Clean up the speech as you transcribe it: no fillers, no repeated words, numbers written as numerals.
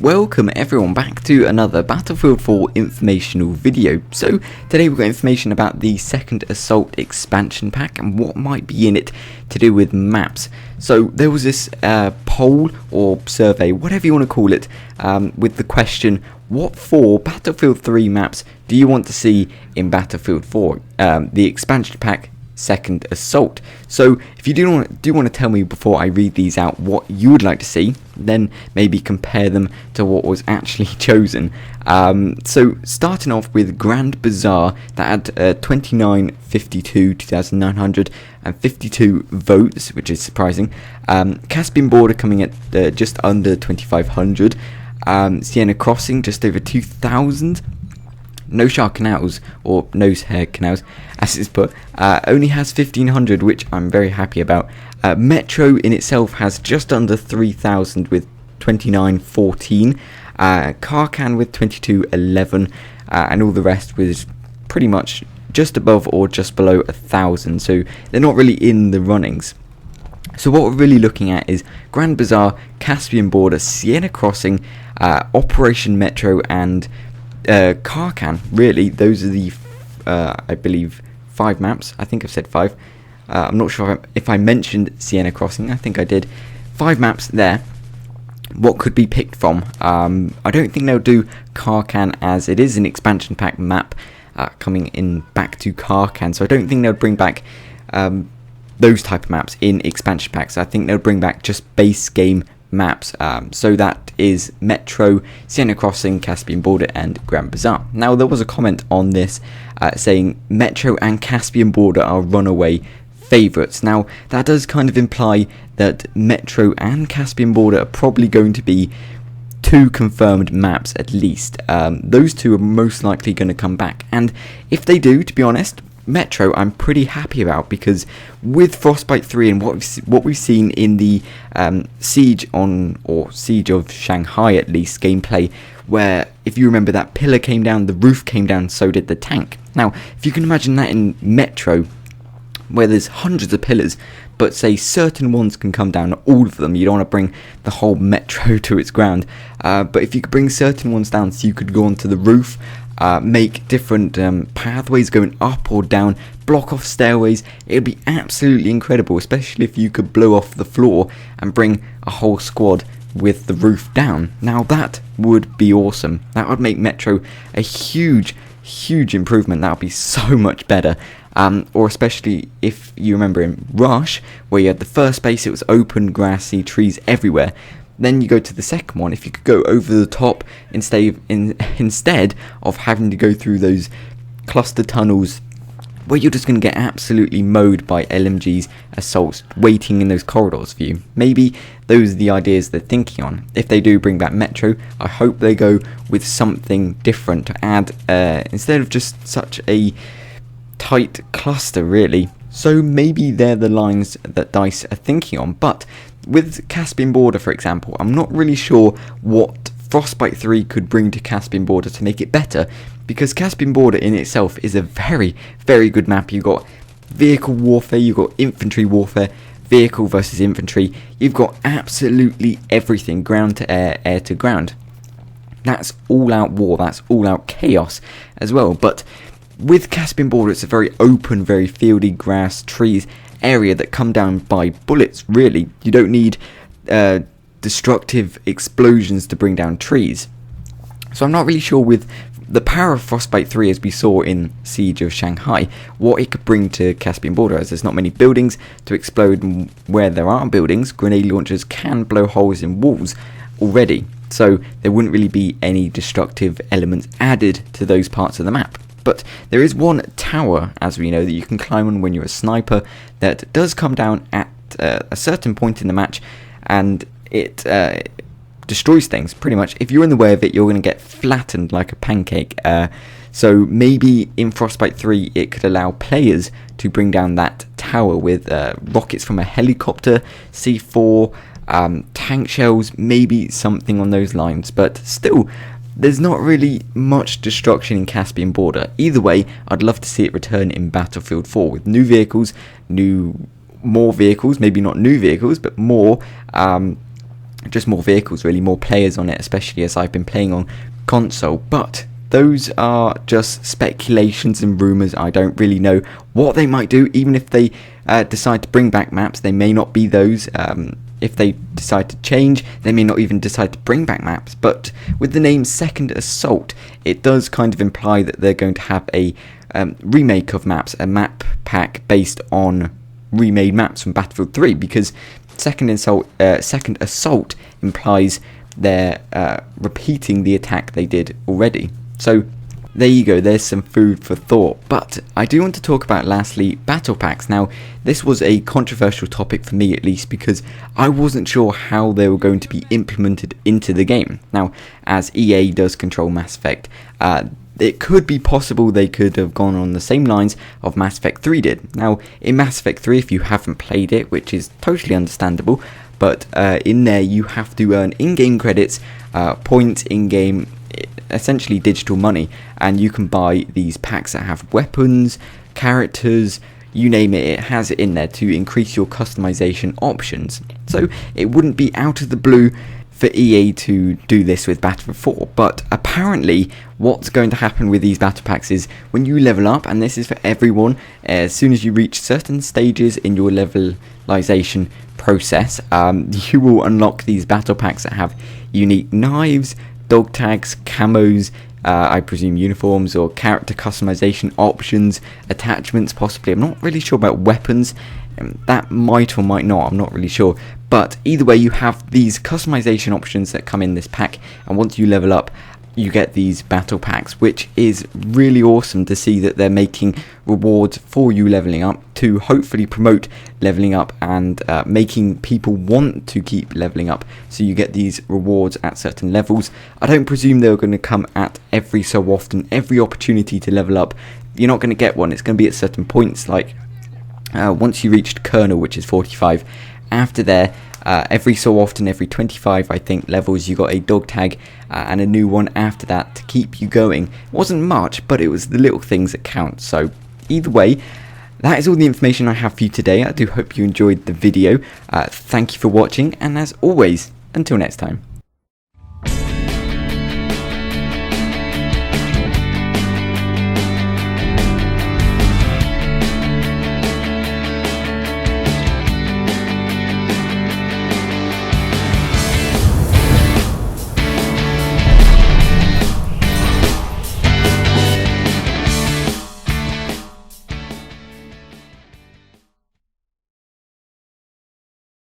Welcome everyone back to another Battlefield 4 informational video. So today we've got information about the Second Assault expansion pack and what might be in it to do with maps. So there was this poll or survey, whatever you want to call it, with the question, what 4 Battlefield 3 maps do you want to see in Battlefield 4, the expansion pack Second Assault? So if you do want to tell me before I read these out what you would like to see, then maybe compare them to what was actually chosen. So starting off with Grand Bazaar, that had 2,52 votes, which is surprising. Caspian Border coming at just under 2,500. Sienna Crossing just over 2,000. No Shark Canals, or Nose Hair Canals, as it's put, only has 1,500, which I'm very happy about. Metro in itself has just under 3,000 with 2,914. Carcan with 2,211, and all the rest was pretty much just above or just below 1,000, so they're not really in the runnings. So what we're really looking at is Grand Bazaar, Caspian Border, Sienna Crossing, Operation Metro, and Carcan. Really, those are the I believe 5 maps. I think I've said 5. I'm not sure if I mentioned Sienna Crossing. I think I did. 5 maps there. What could be picked from? I don't think they'll do Carcan, as it is an expansion pack map coming in back to Carcan, so I don't think they'll bring back those type of maps in expansion packs. I think they'll bring back just base game maps, so that is Metro, Sienna Crossing, Caspian Border, and Grand Bazaar. Now there was a comment on this saying Metro and Caspian Border are runaway favourites. Now that does kind of imply that Metro and Caspian Border are probably going to be 2 confirmed maps at least. Those 2 are most likely going to come back, and if they do, to be honest, Metro I'm pretty happy about, because with Frostbite 3 and what we've seen in the Siege of Shanghai at least gameplay, where if you remember that pillar came down, the roof came down, so did the tank. Now if you can imagine that in Metro, where there's hundreds of pillars, but say certain ones can come down, not all of them, you don't want to bring the whole Metro to its ground, but if you could bring certain ones down, so you could go onto the roof, make different pathways going up or down, block off stairways, it would be absolutely incredible, especially if you could blow off the floor and bring a whole squad with the roof down. Now that would be awesome. That would make Metro a huge improvement. That would be so much better. Or especially if you remember in Rush, where you had the first base, it was open, grassy, trees everywhere. Then you go to the second one, if you could go over the top instead of having to go through those cluster tunnels where you're just going to get absolutely mowed by LMGs, assaults, waiting in those corridors for you. Maybe those are the ideas they're thinking on. If they do bring back Metro, I hope they go with something different to add, instead of just such a tight cluster, really. So maybe they're the lines that DICE are thinking on, but with Caspian Border, for example, I'm not really sure what Frostbite 3 could bring to Caspian Border to make it better, because Caspian Border in itself is a very good map. You've got vehicle warfare, you've got infantry warfare, vehicle versus infantry, you've got absolutely everything, ground to air, air to ground. That's all out war, that's all out chaos as well. But with Caspian Border, it's a very open, very fieldy, grass, trees area that come down by bullets, really. You don't need destructive explosions to bring down trees. So I'm not really sure with the power of Frostbite 3, as we saw in Siege of Shanghai, what it could bring to Caspian Border, as there's not many buildings to explode, and where there are buildings, grenade launchers can blow holes in walls already, so there wouldn't really be any destructive elements added to those parts of the map. But there is one tower, as we know, that you can climb on when you're a sniper, that does come down at a certain point in the match, and it destroys things, pretty much. If you're in the way of it, you're going to get flattened like a pancake. So maybe in Frostbite 3, it could allow players to bring down that tower with rockets from a helicopter, C4, tank shells, maybe something on those lines. But still, there's not really much destruction in Caspian Border. Either way, I'd love to see it return in Battlefield 4 with new vehicles, more vehicles, maybe not new vehicles, but more just more vehicles, really, more players on it, especially as I've been playing on console. But those are just speculations and rumours. I don't really know what they might do. Even if they decide to bring back maps, they may not be those. If they decide to change, they may not even decide to bring back maps. But with the name Second Assault, it does kind of imply that they're going to have a remake of maps, a map pack based on remade maps from Battlefield 3, because Second Assault implies they're repeating the attack they did already. So there you go, there's some food for thought. But I do want to talk about, lastly, battle packs. Now, this was a controversial topic for me, at least, because I wasn't sure how they were going to be implemented into the game. Now, as EA does control Mass Effect, it could be possible they could have gone on the same lines of Mass Effect 3 did. Now, in Mass Effect 3, if you haven't played it, which is totally understandable, but in there you have to earn in-game credits, points in-game, essentially digital money, and you can buy these packs that have weapons, characters, you name it, it has it in there to increase your customization options. So it wouldn't be out of the blue for EA to do this with Battlefield 4, but apparently what's going to happen with these battle packs is when you level up, and this is for everyone, as soon as you reach certain stages in your levelization process, you will unlock these battle packs that have unique knives, dog tags, camos, I presume uniforms, or character customization options, attachments possibly. I'm not really sure about weapons. That might or might not, I'm not really sure. But either way, you have these customization options that come in this pack, and once you level up, you get these battle packs, which is really awesome to see that they're making rewards for you leveling up to hopefully promote leveling up and making people want to keep leveling up. So you get these rewards at certain levels. I don't presume they're going to come at every so often, every opportunity to level up. You're not going to get one. It's going to be at certain points, like once you reached Colonel, which is 45. After there, every so often, every 25 I think levels, you got a dog tag and a new one after that to keep you going. It wasn't much, but it was the little things that count. So either way, that is all the information I have for you today. I do hope you enjoyed the video. Thank you for watching, and as always, until next time.